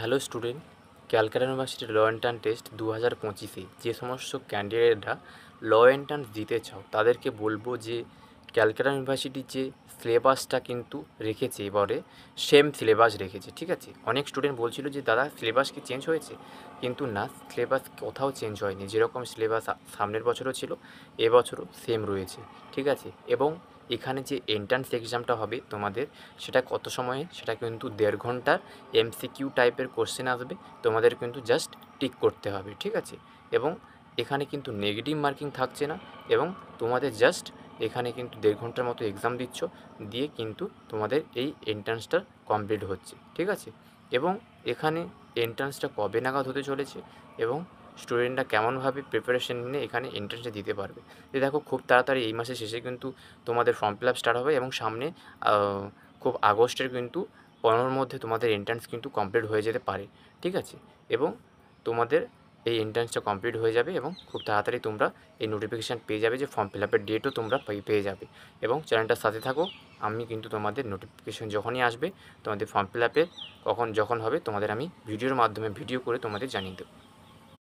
Hello student, Calcutta ইউনিভার্সিটির ল entrance test 2025-এ যে সমস্ত ক্যান্ডিডেটরা ল এন্ট্রান্স দিতে চাও তাদেরকে বলবো যে ক্যালকাটা ইউনিভার্সিটির যে সিলেবাসটা কিন্তু রেখেছে এবারে সেম সিলেবাস রেখেছে, ঠিক আছে। অনেক স্টুডেন্ট বলছিল যে দাদা সিলেবাস কি চেঞ্জ হয়েছে, কিন্তু না, সিলেবাস কোথাও চেঞ্জ হয়নি। যেরকম সিলেবাস সামনের বছরও ছিল এবছরও সেম রয়েছে, ঠিক আছে। এবং এখানে যে এন্ট্রান্স এক্সামটা হবে তোমাদের, সেটা কত সময়ে, সেটা কিন্তু 1.5 ঘন্টার এমসিকিউ টাইপের কোশ্চেন আসবে, তোমাদের কিন্তু জাস্ট টিক করতে হবে, ঠিক আছে। এবং এখানে কিন্তু নেগেটিভ মার্কিং থাকছে না, এবং তোমাদের জাস্ট এখানে কিন্তু 1.5 ঘন্টার মতো এক্সাম দিচ্ছ, দিয়ে কিন্তু তোমাদের এই এন্ট্রান্সটা কমপ্লিট হচ্ছে, ঠিক আছে। এবং এখানে এন্ট্রান্সটা কবে নাগাদ হতে চলেছে এবং স্টুডেন্টরা কেমনভাবে প্রিপারেশন নিয়ে এখানে এন্ট্রান্সটা দিতে পারবে, যে দেখো খুব তাড়াতাড়ি এই মাসের শেষে কিন্তু তোমাদের ফর্ম ফিল আপ স্টার্ট হবে, এবং সামনে খুব আগস্টের কিন্তু 15-র মধ্যে তোমাদের এন্ট্রান্স কিন্তু কমপ্লিট হয়ে যেতে পারে, ঠিক আছে। এবং তোমাদের এই এন্ট্রান্সটা কমপ্লিট হয়ে যাবে এবং খুব তাড়াতাড়ি তোমরা এই নোটিফিকেশান পেয়ে যাবে যে ফর্ম ফিল আপের ডেটও তোমরা পেয়ে যাবে। এবং চ্যানেলটার সাথে থাকো, আমি কিন্তু তোমাদের নোটিফিকেশান যখনই আসবে তোমাদের ফর্ম ফিল আপের যখন হবে তোমাদের আমি ভিডিওর মাধ্যমে ভিডিও করে তোমাদের জানিয়ে দেবো।